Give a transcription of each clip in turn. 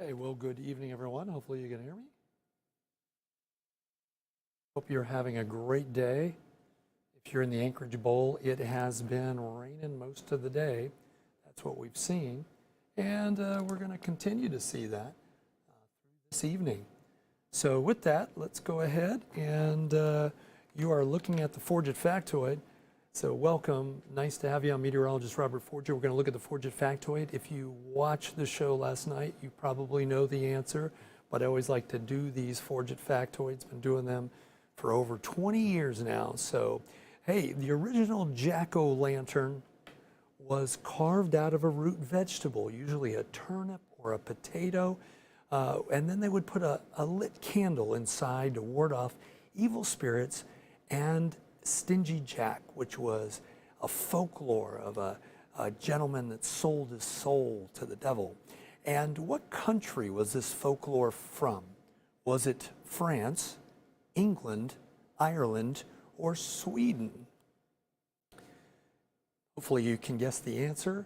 Hey, well, good evening, everyone. Hopefully you can hear me. Hope you're having a great day. If you're in the Anchorage Bowl, it has been raining most of the day. That's what we've seen. And we're going to continue to see that through this evening. So with that, let's go ahead and you are looking at the Forgit Factoid. So welcome. Nice to have you. I'm Meteorologist Robert Forgit. We're going to look at the Forgit Factoid. If you watched the show last night, you probably know the answer, but I always like to do these Forgit Factoids. Been doing them for over 20 years now. So, hey, the original jack-o'-lantern was carved out of a root vegetable, usually a turnip or a potato, and then they would put a lit candle inside to ward off evil spirits and Stingy Jack, which was a folklore of a gentleman that sold his soul to the devil. And what country was this folklore from? Was it France, England, Ireland, or Sweden? Hopefully you can guess the answer.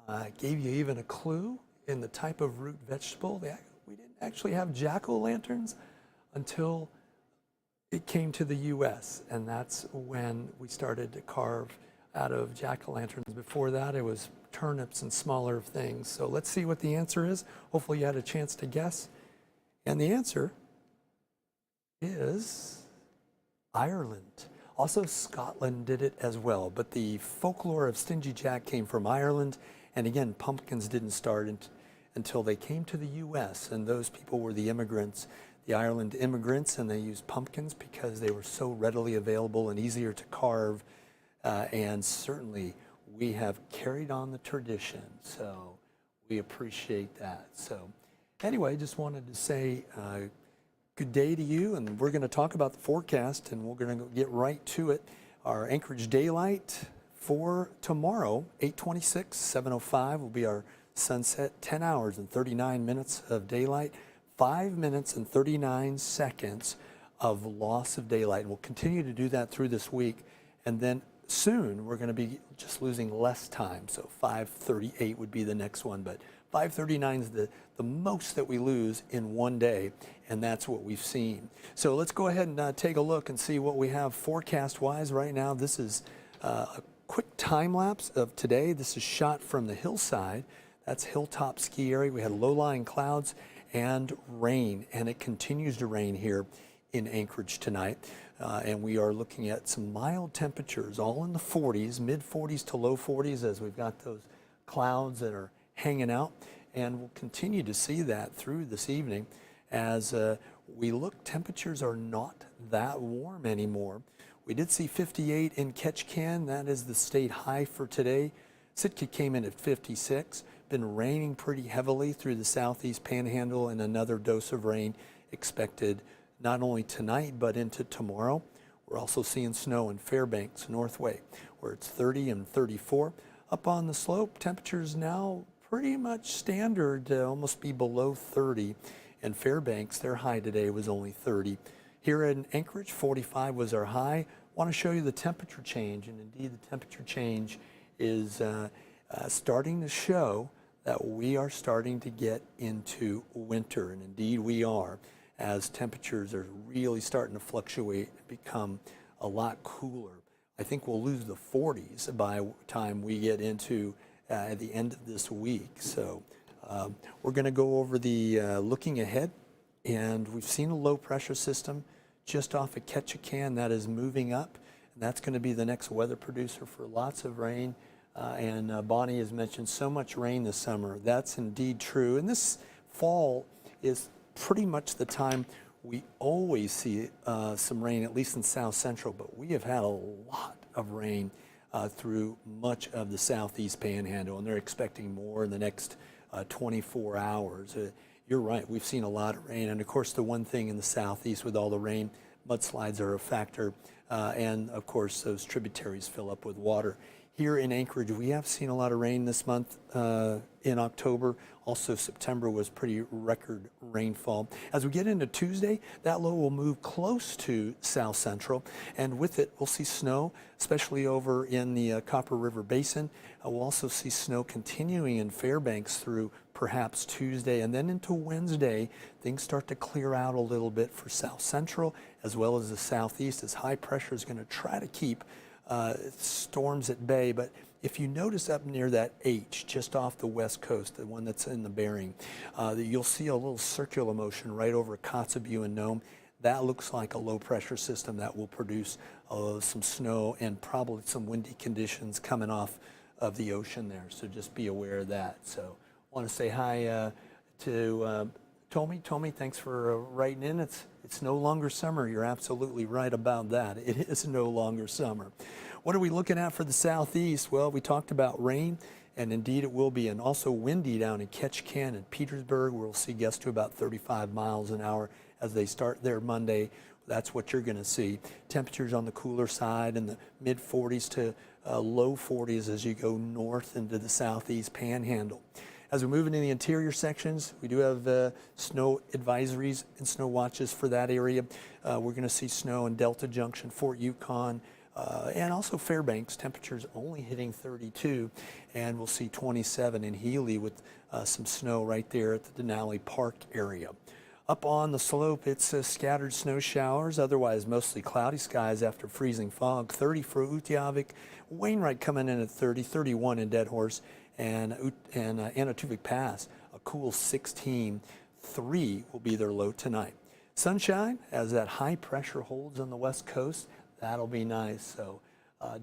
I gave you even a clue in the type of root vegetable. We didn't actually have jack-o'-lanterns until it came to the U.S., and that's when we started to carve out of jack-o'-lanterns. Before that, it was turnips and smaller things. So let's see what the answer is. Hopefully you had a chance to guess. And the answer is Ireland. Also, Scotland did it as well, but the folklore of Stingy Jack came from Ireland, and again, pumpkins didn't start until they came to the U.S., and those people were the immigrants, the Ireland immigrants, and they used pumpkins because they were so readily available and easier to carve, and certainly we have carried on the tradition, so we appreciate that. So anyway, just wanted to say good day to you, and we're going to talk about the forecast, and we're going to get right to it. Our Anchorage daylight for tomorrow, 8:26, 7:05 will be our sunset, 10 hours and 39 minutes of daylight, 5 minutes and 39 seconds of loss of daylight. And we'll continue to do that through this week. And then soon we're going to be just losing less time. So 5:38 would be the next one, but 5:39 is the most that we lose in one day, and that's what we've seen. So let's go ahead and take a look and see what we have forecast-wise right now. This is a quick time lapse of today. This is shot from the hillside. That's hilltop ski area. We had low-lying clouds and rain, and it continues to rain here in Anchorage tonight. And we are looking at some mild temperatures, all in the 40s, mid-40s to low 40s, as we've got those clouds that are hanging out. And we'll continue to see that through this evening as we look. Temperatures are not that warm anymore. We did see 58 in Ketchikan. That is the state high for today. Sitka came in at 56. Been raining pretty heavily through the southeast panhandle, and another dose of rain expected not only tonight but into tomorrow. We're also seeing snow in Fairbanks, Northway, where it's 30 and 34. Up on the slope, temperatures now pretty much standard, almost be below 30. And Fairbanks, their high today was only 30. Here in Anchorage, 45 was our high. I want to show you the temperature change, and indeed the temperature change is starting to show that we are starting to get into winter, and indeed we are, as temperatures are really starting to fluctuate and become a lot cooler. I think we'll lose the 40s by the time we get into at the end of this week. So we're going to go over the looking ahead, and we've seen a low pressure system just off of Ketchikan that is moving up, and that's going to be the next weather producer for lots of rain. And Bonnie has mentioned so much rain this summer. That's indeed true. And this fall is pretty much the time we always see some rain, at least in South Central, but we have had a lot of rain through much of the southeast panhandle, and they're expecting more in the next 24 hours. You're right, we've seen a lot of rain, and of course the one thing in the southeast with all the rain, mudslides are a factor, and of course those tributaries fill up with water. Here in Anchorage, we have seen a lot of rain this month in October. Also, September was pretty record rainfall. As we get into Tuesday, that low will move close to South Central, and with it, we'll see snow, especially over in the Copper River Basin. We'll also see snow continuing in Fairbanks through perhaps Tuesday, and then into Wednesday, things start to clear out a little bit for South Central as well as the Southeast, as high pressure is going to try to keep storms at bay. But if you notice up near that H, just off the west coast, the one that's in the Bering, you'll see a little circular motion right over Kotzebue and Nome. That looks like a low pressure system that will produce some snow and probably some windy conditions coming off of the ocean there. So just be aware of that. So I want to say hi to Tommy. Tommy, thanks for writing in. It's no longer summer. You're absolutely right about that. It is no longer summer. What are we looking at for the southeast? Well, we talked about rain, and indeed it will be, and also windy down in Ketchikan and Petersburg, where we'll see gusts to about 35 miles an hour as they start their Monday. That's what you're going to see. Temperatures on the cooler side in the mid 40s to low 40s as you go north into the southeast panhandle. As we move into the interior sections, we do have snow advisories and snow watches for that area. We're going to see snow in Delta Junction, Fort Yukon, and also Fairbanks. Temperatures only hitting 32, and we'll see 27 in Healy with some snow right there at the Denali Park area. Up on the slope, it's scattered snow showers, otherwise mostly cloudy skies after freezing fog. 30 for Utqiagvik, Wainwright coming in at 30, 31 in Dead Horse, and Anatovik Pass, a cool 16. 3 will be their low tonight. Sunshine, as that high pressure holds on the west coast, that'll be nice. So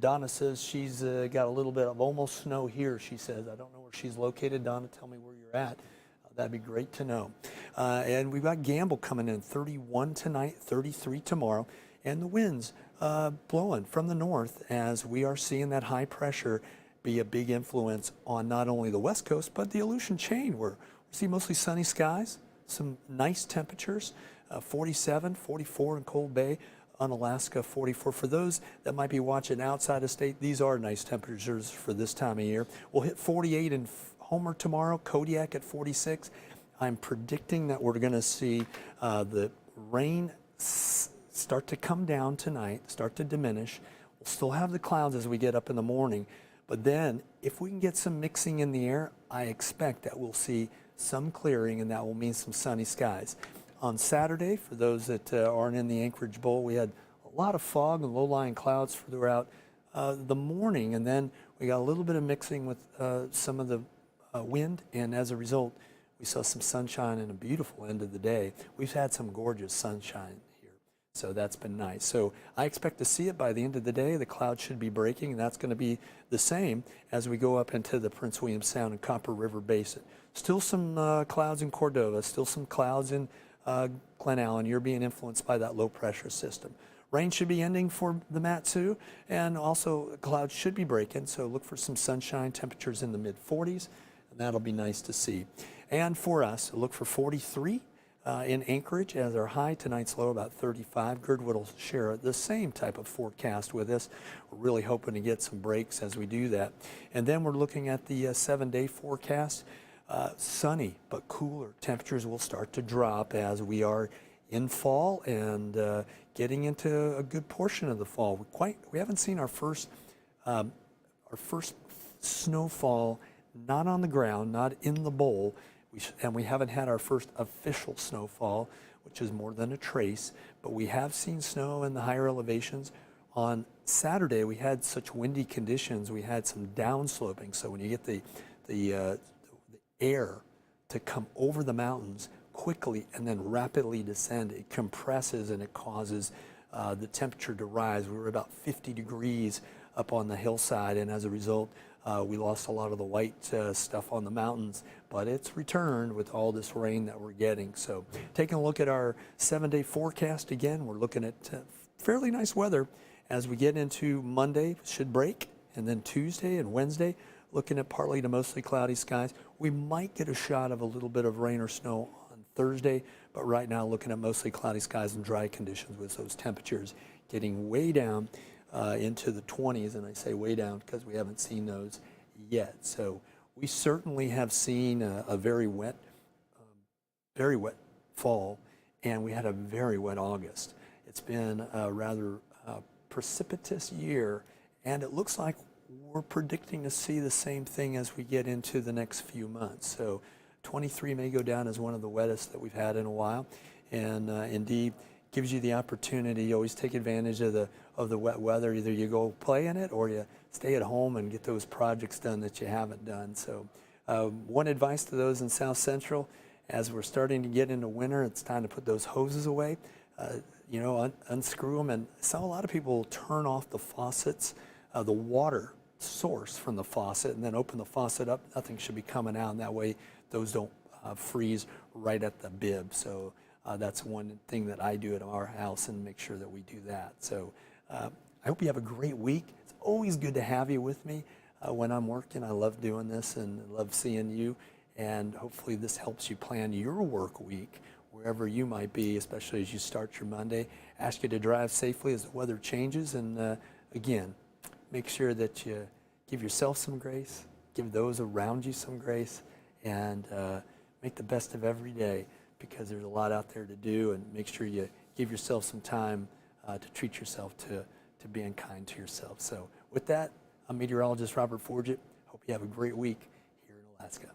Donna says she's got a little bit of almost snow here, she says. I don't know where she's located. Donna, tell me where you're at. That'd be great to know. And we've got Gamble coming in, 31 tonight, 33 tomorrow, and the winds blowing from the north as we are seeing that high pressure be a big influence on not only the west coast, but the Aleutian chain, where we see mostly sunny skies, some nice temperatures, 47, 44 in Cold Bay, Unalaska 44. For those that might be watching outside of state, these are nice temperatures for this time of year. We'll hit 48 in Homer tomorrow, Kodiak at 46. I'm predicting that we're going to see the rain start to come down tonight, start to diminish. We'll still have the clouds as we get up in the morning, but then if we can get some mixing in the air, I expect that we'll see some clearing, and that will mean some sunny skies. On Saturday, for those that aren't in the Anchorage Bowl, we had a lot of fog and low-lying clouds throughout the morning, and then we got a little bit of mixing with some of the wind, and as a result, we saw some sunshine and a beautiful end of the day. We've had some gorgeous sunshine here, so that's been nice. So I expect to see it by the end of the day. The clouds should be breaking, and that's going to be the same as we go up into the Prince William Sound and Copper River Basin. Still some clouds in Cordova, still some clouds in Glen Allen. You're being influenced by that low pressure system. Rain should be ending for the Mat-Su, and also clouds should be breaking, so look for some sunshine, temperatures in the mid 40s, and that'll be nice to see. And for us, look for 43 in Anchorage as our high. Tonight's low about 35. Girdwood will share the same type of forecast with us. We're really hoping to get some breaks as we do that. And then we're looking at the 7-day forecast. Sunny but cooler. Temperatures will start to drop as we are in fall and getting into a good portion of the fall. We haven't seen our first snowfall, not on the ground, not in the bowl, and we haven't had our first official snowfall, which is more than a trace, but we have seen snow in the higher elevations. On Saturday, we had such windy conditions, we had some downsloping, so when you get the air to come over the mountains quickly and then rapidly descend, it compresses and it causes the temperature to rise. We were about 50 degrees up on the hillside, and as a result, we lost a lot of the white stuff on the mountains, but it's returned with all this rain that we're getting. So taking a look at our 7-day forecast again, we're looking at fairly nice weather as we get into Monday, should break, and then Tuesday and Wednesday, looking at partly to mostly cloudy skies. We might get a shot of a little bit of rain or snow on Thursday, but right now looking at mostly cloudy skies and dry conditions with those temperatures getting way down into the 20s, and I say way down because we haven't seen those yet. So we certainly have seen a very wet fall, and we had a very wet August. It's been a rather precipitous year, and it looks like we're predicting to see the same thing as we get into the next few months. So 23 may go down as one of the wettest that we've had in a while, and indeed gives you the opportunity. You always take advantage of the wet weather. Either you go play in it or you stay at home and get those projects done that you haven't done. So one advice to those in South Central: as we're starting to get into winter, it's time to put those hoses away. Unscrew them. And I saw a lot of people turn off the faucets, the water source from the faucet, and then open the faucet up. Nothing should be coming out, and that way those don't freeze right at the bib. So that's one thing that I do at our house, and make sure that we do that. So I hope you have a great week. It's always good to have you with me when I'm working. I love doing this and love seeing you. And hopefully this helps you plan your work week wherever you might be, especially as you start your Monday. Ask you to drive safely as the weather changes. And again, make sure that you give yourself some grace, give those around you some grace, and make the best of every day, because there's a lot out there to do. And make sure you give yourself some time to treat yourself, to being kind to yourself. So with that, I'm meteorologist Robert Forgit. Hope you have a great week here in Alaska.